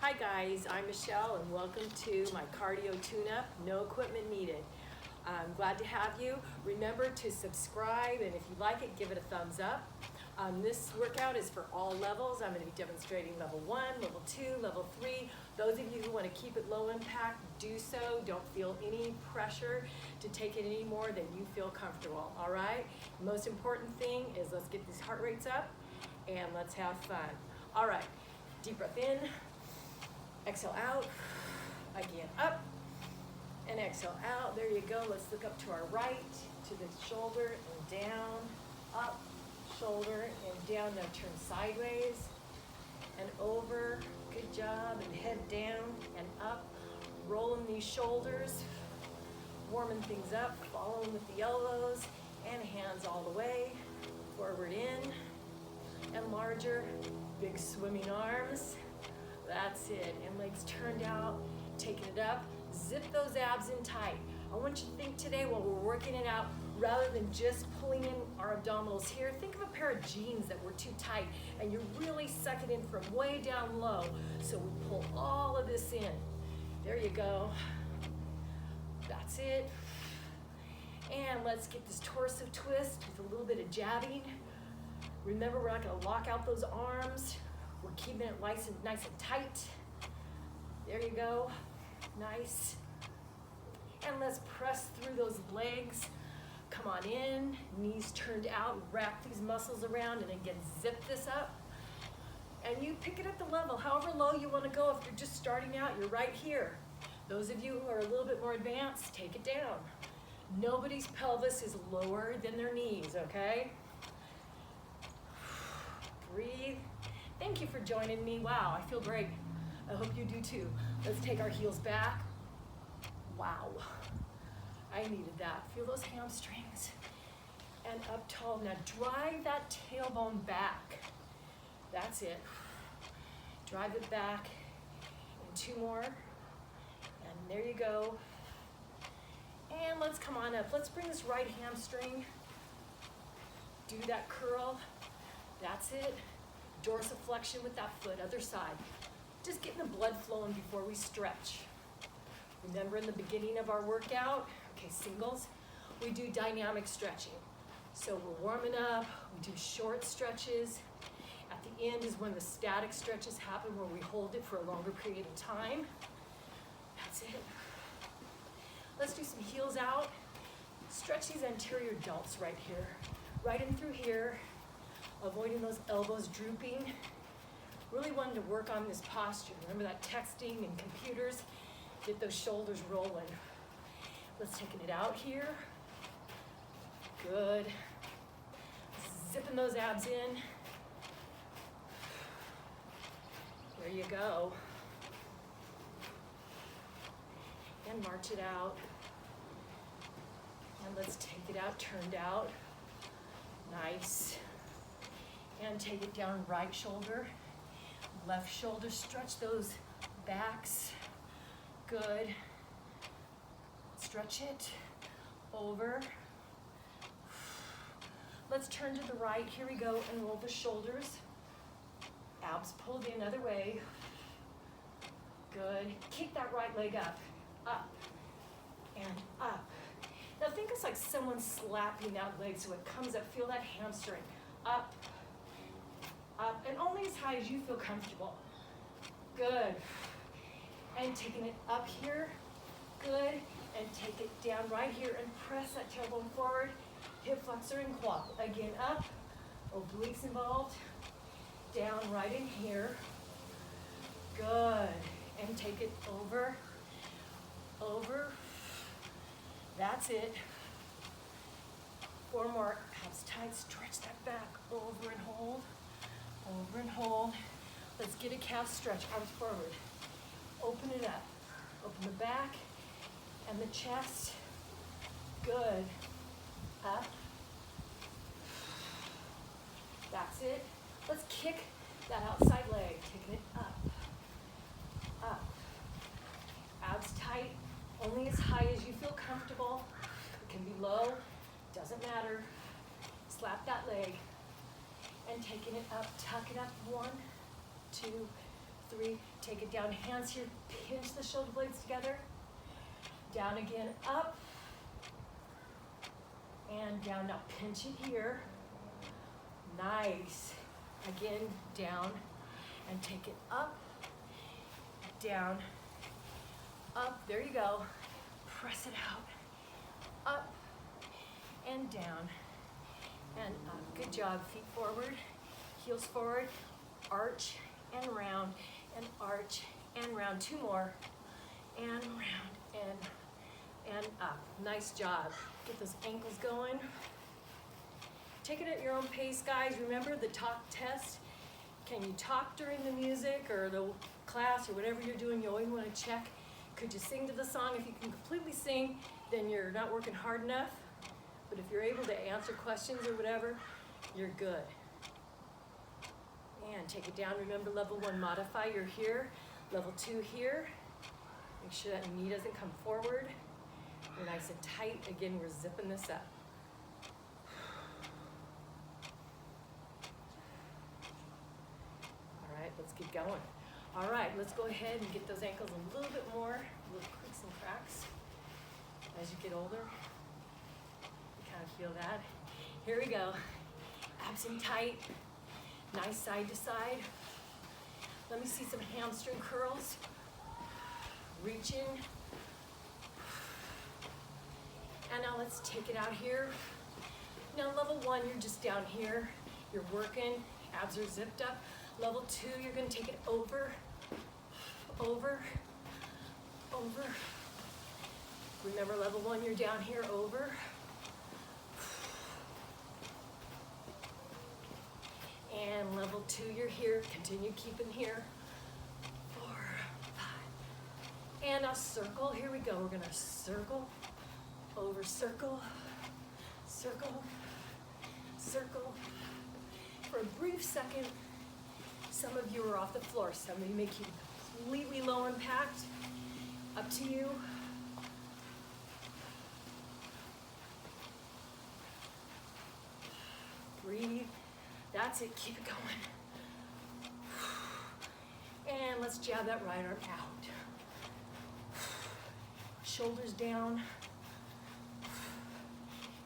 Hi guys, I'm Michelle and welcome to my cardio tune-up, no equipment needed. I'm glad to have you. Remember to subscribe, and if you like it, give it a thumbs up. This workout is for all levels. I'm going to be demonstrating level 1, level 2, level 3. Those of you who want to keep it low impact, do so. Don't feel any pressure to take it any more than you feel comfortable, all right? The most important thing is let's get these heart rates up and let's have fun. All right, deep breath in. Exhale out, again up, and exhale out. There you go. Let's look up to our right, to the shoulder, and down, up, shoulder, and down. Now turn sideways, and over. Good job, and head down, and up. Rolling these shoulders, warming things up, following with the elbows, and hands all the way. Forward in, and larger, big swimming arms. That's it, and legs turned out, taking it up. Zip those abs in tight. I want you to think today while we're working it out, rather than just pulling in our abdominals here, think of a pair of jeans that were too tight, and you really suck it in from way down low. So we pull all of this in. There you go. That's it. And let's get this torso twist with a little bit of jabbing. Remember, we're not gonna lock out those arms. We're keeping it nice and tight. There you go, nice. And let's press through those legs. Come on in, knees turned out, wrap these muscles around, and again, zip this up. And you pick it at the level, however low you wanna go. If you're just starting out, you're right here. Those of you who are a little bit more advanced, take it down. Nobody's pelvis is lower than their knees, okay? Breathe. Thank you for joining me. Wow, I feel great. I hope you do too. Let's take our heels back. Wow, I needed that. Feel those hamstrings. And up tall. Now drive that tailbone back. That's it. Drive it back. And 2 more. And there you go. And let's come on up. Let's bring this right hamstring. Do that curl. That's it. Dorsiflexion with that foot, other side. Just getting the blood flowing before we stretch. Remember in the beginning of our workout, okay, singles, we do dynamic stretching. So we're warming up, we do short stretches. At the end is when the static stretches happen where we hold it for a longer period of time. That's it. Let's do some heels out. Stretch these anterior delts right here. Right in through here. Avoiding those elbows drooping. Really wanting to work on this posture. Remember that texting and computers? Get those shoulders rolling. Let's take it out here. Good. Zipping those abs in. There you go. And march it out. And let's take it out, turned out. Nice. And take it down, right shoulder, left shoulder. Stretch those backs. Good. Stretch it over. Let's turn to the right. Here we go, and roll the shoulders. Abs pulled the other way. Good. Kick that right leg up, and up. Now think it's like someone slapping that leg so it comes up. Feel that hamstring. Up, and only as high as you feel comfortable. Good. And taking it up here. Good. And take it down right here and press that tailbone forward. Hip flexor and quad. Again, up. Obliques involved. Down right in here. Good. And take it over. Over. That's it. 4 more. Abs tight. Stretch that back. Over and hold. Over and hold. Let's get a calf stretch. Arms forward. Open it up. Open the back and the chest. Good. Up. That's it. Let's kick that outside leg. Taking it up. Up. Abs tight. Only as high as you feel comfortable. It can be low. Doesn't matter. Slap that leg. And taking it up, tuck it up. 1, 2, 3, take it down, hands here, pinch the shoulder blades together, down again, up, and down. Now pinch it here, nice, again, down, and take it up, down, up, there you go, press it out, up, and down, and up, good job, feet forward, heels forward, arch, and round, and arch, and round, 2 more, and round, and up, nice job, get those ankles going, take it at your own pace, guys, remember the talk test, can you talk during the music, or the class, or whatever you're doing, you always want to check, could you sing to the song? If you can completely sing, then you're not working hard enough, but if you're able to answer questions or whatever, you're good. And take it down, remember level 1, modify, you're here, level 2 here, make sure that your knee doesn't come forward, we're nice and tight, again, we're zipping this up. All right, let's keep going. All right, let's go ahead and get those ankles a little bit more, little creaks and cracks. As you get older, you kind of feel that. Here we go, abs in tight, nice side to side. Let me see some hamstring curls. Reaching. And now let's take it out here. Now level 1, you're just down here. You're working, abs are zipped up. Level 2, you're gonna take it over, over, over. Remember level 1, you're down here, over. And level 2, you're here, continue keeping here. 4, 5. And a circle, here we go. We're gonna circle, over, circle, circle, circle. For a brief second, some of you are off the floor. Some of you may keep completely low impact. Up to you. Breathe. That's it, keep it going. And let's jab that right arm out. Shoulders down.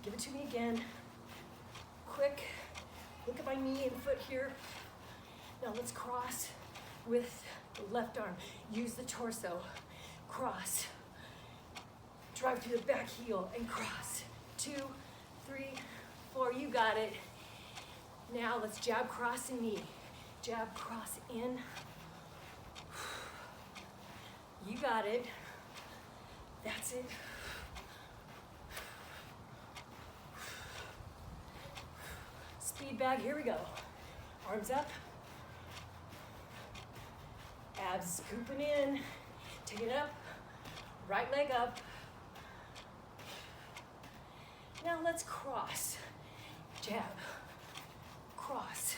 Give it to me again. Quick. Look at my knee and foot here. Now let's cross with the left arm. Use the torso. Cross. Drive through the back heel and cross. 2, 3, 4, you got it. Now let's jab, cross, and knee. Jab, cross, in. You got it. That's it. Speed bag, here we go. Arms up. Abs scooping in. Take it up. Right leg up. Now let's cross. Jab. Cross.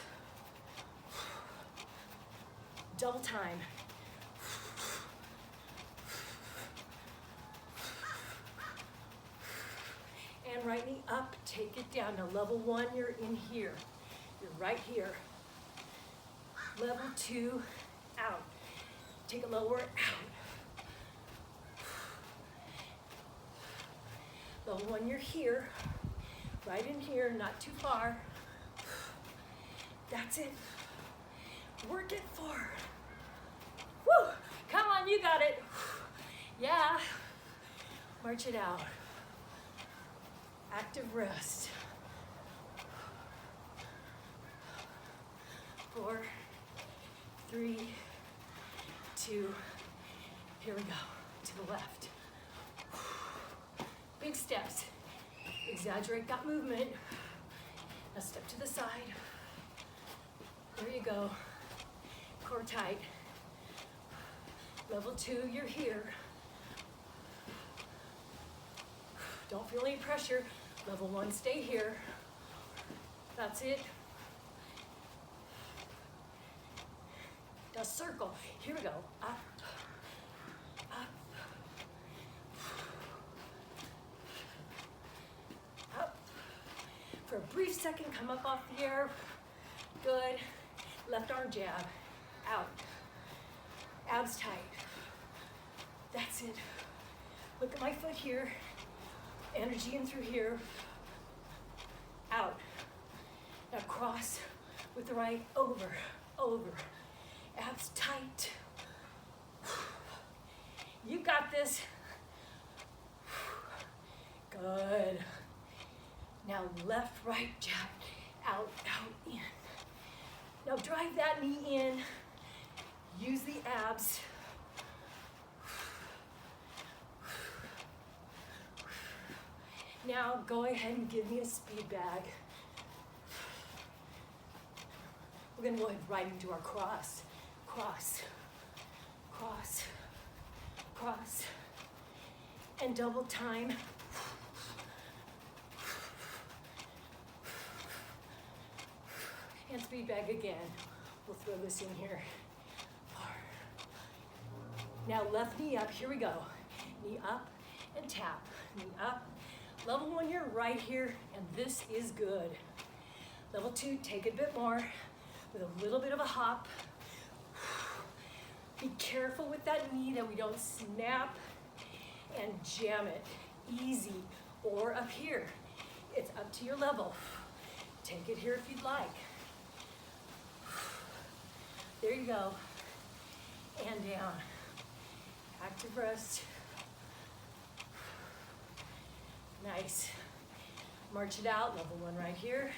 Double time. And right knee up, take it down. Now level 1, you're in here. You're right here. Level 2, out. Take it lower, out. Level 1, you're here. Right in here, not too far. That's it. Work it forward. Woo! Come on, you got it. Yeah. March it out. Active rest. 4, 3, 2, here we go. To the left. Big steps. Exaggerate that movement. Now step to the side. There you go. Core tight. Level 2, you're here. Don't feel any pressure. Level 1, stay here. That's it. Now circle. Here we go. Up, up, up. For a brief second, come up off the air. Good. Left arm jab. Out. Abs tight. That's it. Look at my foot here. Energy in through here. Out. Now cross with the right, over, over. Abs tight. You got this. Good. Now left, right, jab, out, out, in. Now drive that knee in. Use the abs. Now go ahead and give me a speed bag. We're gonna go ahead right into our cross. Cross, cross, cross, and double time. And speed bag again. We'll throw this in here. Now left knee up, here we go. Knee up and tap, knee up. Level 1, you're right here, and this is good. Level 2, take it a bit more with a little bit of a hop. Be careful with that knee that we don't snap and jam it. Easy, or up here. It's up to your level. Take it here if you'd like. There you go. And down. Active rest. Nice. March it out, level 1 right here.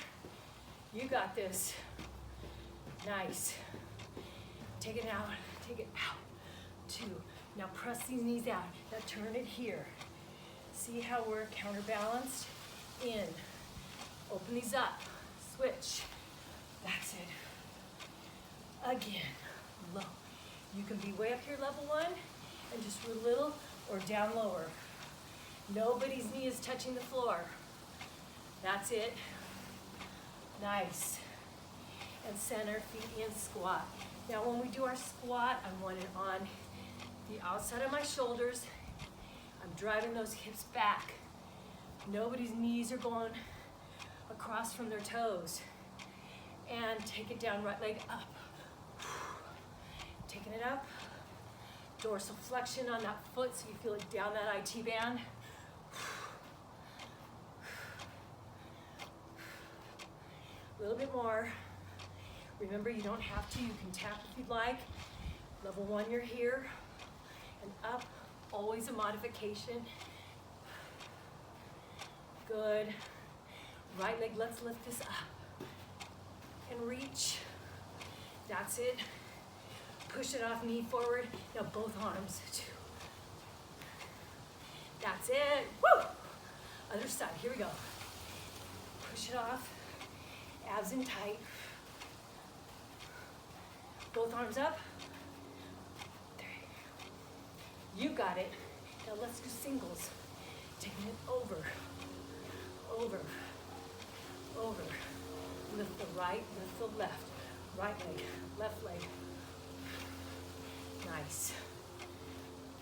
You got this. Nice. Take it out, take it out. 2. Now press these knees out. Now turn it here. See how we're counterbalanced? In. Open these up. Switch. That's it. Again. Low. You can be way up here, level 1, and just a little or down lower. Nobody's knee is touching the floor. That's it. Nice. And center, feet in, squat. Now when we do our squat, I want it on the outside of my shoulders. I'm driving those hips back. Nobody's knees are going across from their toes. And take it down, right leg up. Taking it up. Dorsal flexion on that foot so you feel it down that IT band. A little bit more. Remember, you don't have to. You can tap if you'd like. Level 1, you're here. And up, always a modification. Good. Right leg, let's lift this up. And reach. That's it. Push it off, knee forward. Now both arms. 2. That's it. Woo! Other side, here we go. Push it off. Abs in tight. Both arms up. 3. You got it. Now let's do singles. Taking it over, over, over. Lift the right, lift the left. Right leg, left leg. Nice.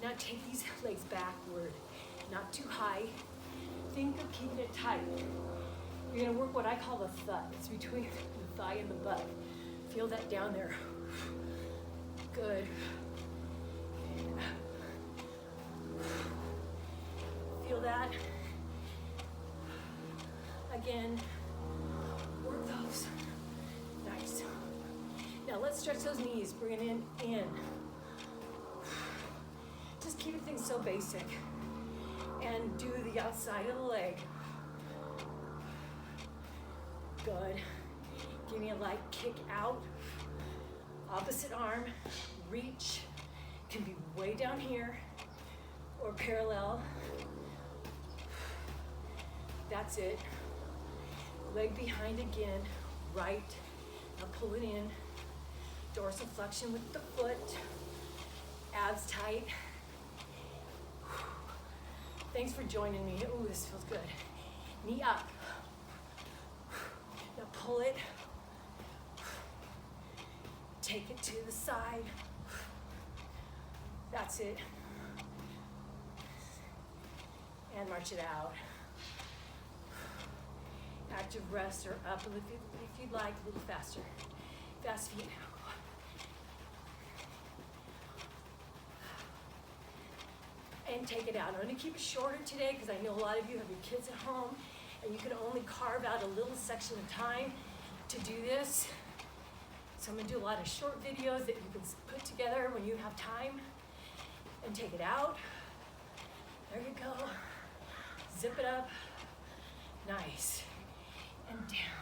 Now take these legs backward. Not too high. Think of keeping it tight. You're gonna work what I call the thud. It's between the thigh and the butt. Feel that down there. Good. And up. Feel that. Again. Work those. Nice. Now let's stretch those knees. Bring it in. Just keep things so basic. And do the outside of the leg. Good. Give me a light kick out. Opposite arm. Reach. Can be way down here or parallel. That's it. Leg behind again. Right. Now pull it in. Dorsal flexion with the foot. Abs tight. Thanks for joining me. Ooh, this feels good. Knee up. Now pull it. Take it to the side. That's it. And march it out. Active rest or up if you'd like, a little faster. Fast feet now. and take it out. I'm going to keep it shorter today because I know a lot of you have your kids at home and you can only carve out a little section of time to do this. So I'm going to do a lot of short videos that you can put together when you have time, and take it out. There you go. Zip it up. Nice. And down.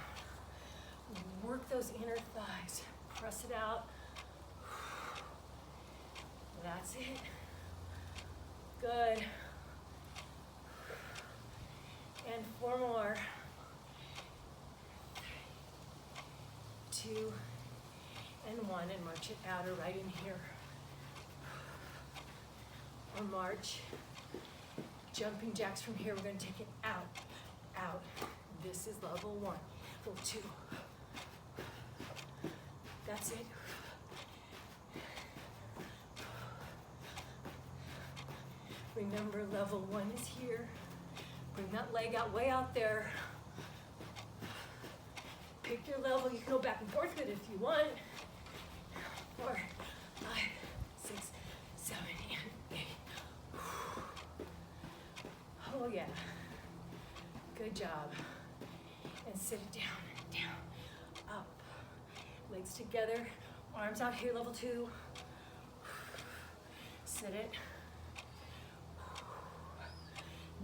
Work those inner thighs. Press it out. That's it. Good. And 4 more. 2 and 1, and march it out or right in here. Or march. Jumping jacks from here. We're going to take it out, out. This is level 1. Level 2. That's it. Remember, level 1 is here. Bring that leg out, way out there. Pick your level. You can go back and forth with it if you want. 4, 5, 6, 7, and 8. Oh yeah. Good job. And sit it down, down, up. Legs together, arms out here, level 2. Sit it.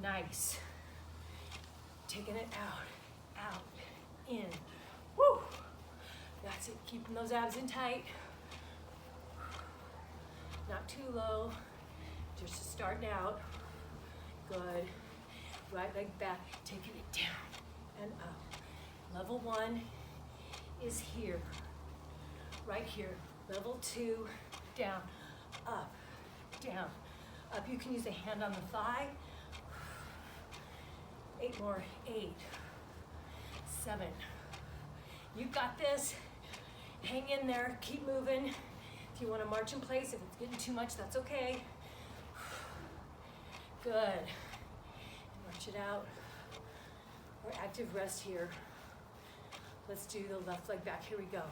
Nice. Taking it out, out, in. Woo! That's it, keeping those abs in tight. Not too low, just starting out. Good. Right leg back, taking it down and up. Level 1 is here, right here. Level 2, down, up, down, up. You can use a hand on the thigh. 8 more, 8, 7. You got this. Hang in there, keep moving. If you want to march in place, if it's getting too much, that's okay. Good. March it out. Or active rest here. Let's do the left leg back. Here we go.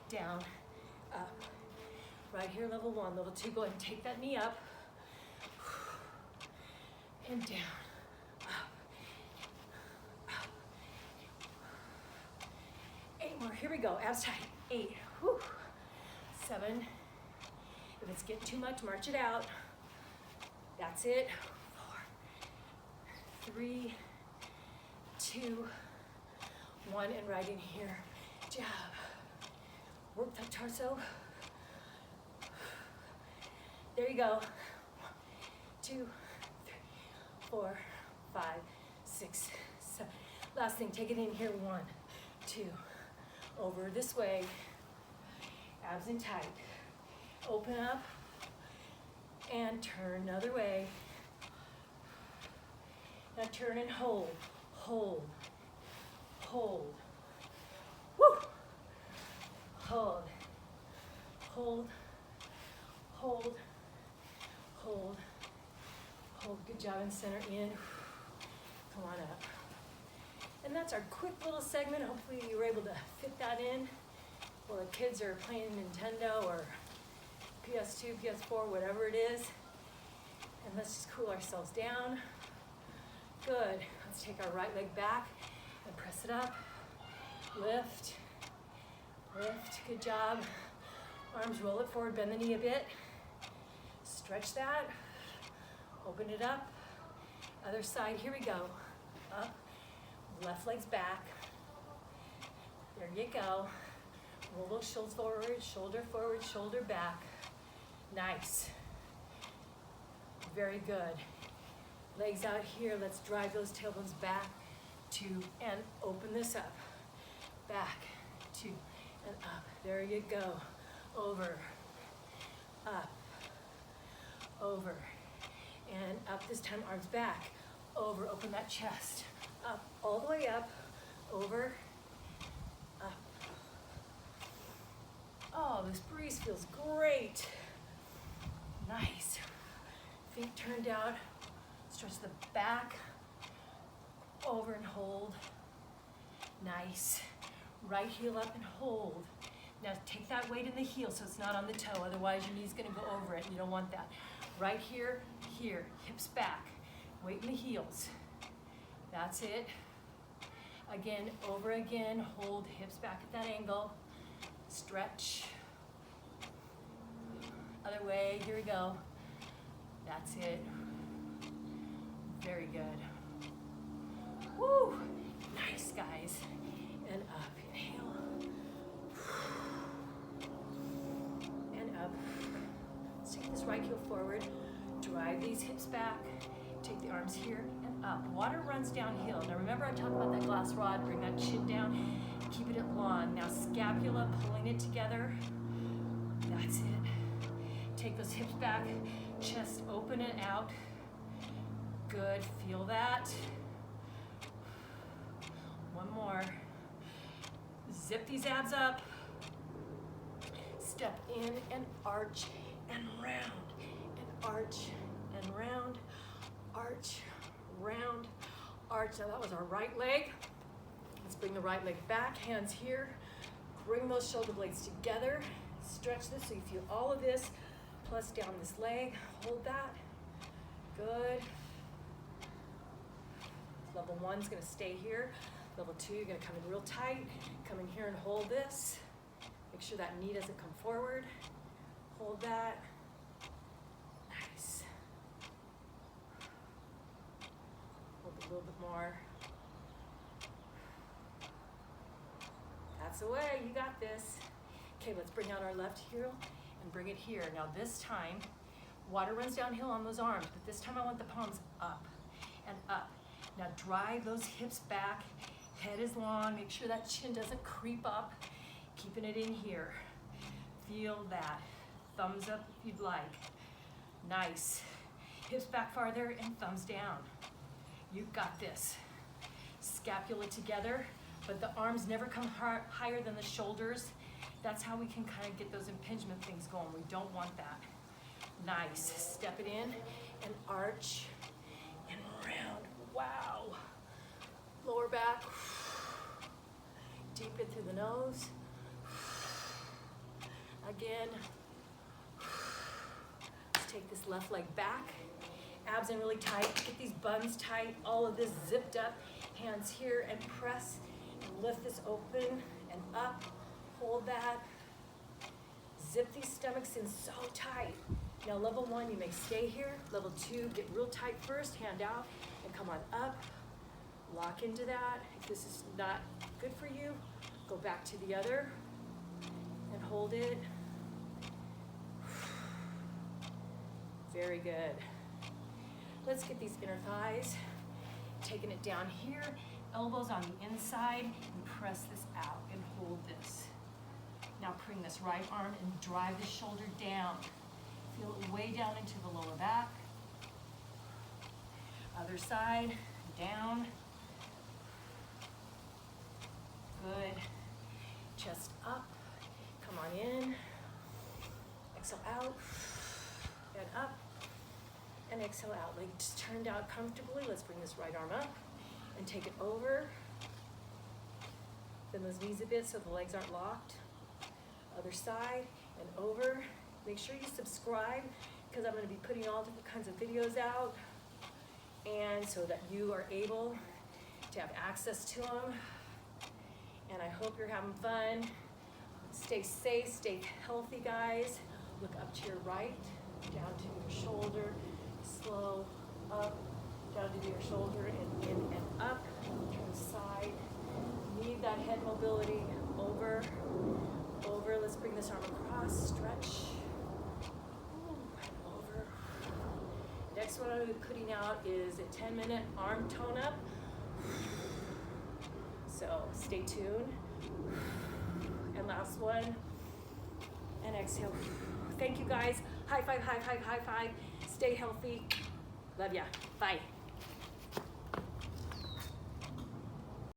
Down, up. Right here, level 1. Level 2, go ahead and take that knee up. And down. 8 more, here we go, abs tight. 8, whew. 7, if it's getting too much, march it out. That's it. 4, 3, 2, 1, and right in here. Jab. Work that torso. There you go. 1, 2, 3, 4, 5, 6, 7. Last thing, take it in here. 1, 2. Over this way, abs in tight. Open up and turn another way. Now turn and hold, hold, hold. Woo! Hold, hold, hold, hold, hold. Good job, and center in. Come on up. And that's our quick little segment. Hopefully you were able to fit that in while the kids are playing Nintendo or PS2, PS4, whatever it is. And let's just cool ourselves down. Good. Let's take our right leg back and press it up. Lift, lift. Good job. Arms, roll it forward, bend the knee a bit. Stretch that. Open it up. Other side, here we go. Up. Left leg's back. There you go. Roll those shoulders forward, shoulder back. Nice. Very good. Legs out here. Let's drive those tailbones back, 2, and open this up. Back, 2, and up. There you go. Over, up, over, and up. This time, arms back. Over, open that chest. Up, all the way up, over, up. Oh, this breeze feels great. Nice. Feet turned out. Stretch the back, over and hold. Nice. Right heel up and hold. Now take that weight in the heel so it's not on the toe, otherwise your knee's gonna go over it, and you don't want that. Right here, here, hips back, weight in the heels. That's it. Again, over again, hold hips back at that angle. Stretch. Other way, here we go. That's it. Very good. Woo! Nice, guys. And up, inhale. And up. Let's take this right heel forward. Drive these hips back. Take the arms here and up. Water runs downhill. Now remember I talked about that glass rod. Bring that chin down. Keep it long. Now scapula, pulling it together. That's it. Take those hips back. Chest open and out. Good. Feel that. One more. Zip these abs up. Step in and arch and round. And arch and round. Arch, round, arch. Now that was our right leg. Let's bring the right leg back, hands here. Bring those shoulder blades together. Stretch this so you feel all of this, plus down this leg. Hold that. Good. Level 1's gonna stay here. Level 2, you're gonna come in real tight. Come in here and hold this. Make sure that knee doesn't come forward. Hold that. Nice. Hold a little bit more. That's the way, you got this. Okay, let's bring out our left heel and bring it here. Now this time, water runs downhill on those arms, but this time I want the palms up and up. Now drive those hips back, head is long, make sure that chin doesn't creep up, keeping it in here. Feel that. Thumbs up if you'd like. Nice. Hips back farther and thumbs down. You've got this. Scapula together, but the arms never come higher than the shoulders. That's how we can kind of get those impingement things going. We don't want that. Nice. Step it in and arch and round. Wow. Lower back. Deep in through the nose. Again. Let's take this left leg back. Abs in really tight. Get these buns tight. All of this zipped up. Hands here and press. And lift this open and up. Hold that. Zip these stomachs in so tight. Now level 1, you may stay here. Level 2, get real tight first. Hand out and come on up. Lock into that. If this is not good for you, go back to the other and hold it. Very good. Let's get these inner thighs. Taking it down here, elbows on the inside, and press this out and hold this. Now bring this right arm and drive the shoulder down. Feel it way down into the lower back. Other side, down. Good. Chest up, come on in. Exhale out, and up. And exhale out, legs turned out comfortably. Let's bring this right arm up and take it over. Bend those knees a bit so the legs aren't locked. Other side and over. Make sure you subscribe because I'm going to be putting all different kinds of videos out, and so that you are able to have access to them. And I hope you're having fun. Stay safe, stay healthy, guys. Look up to your right, down to your shoulder. Slow up, down to your shoulder, and in and up. Turn side. Need that head mobility. Over, over. Let's bring this arm across. Stretch. Ooh, over. Next one I'm putting out is a 10-minute arm tone-up. So stay tuned. And last one. And exhale. Thank you, guys. High five, high five, high five. Stay healthy. Love ya. Bye.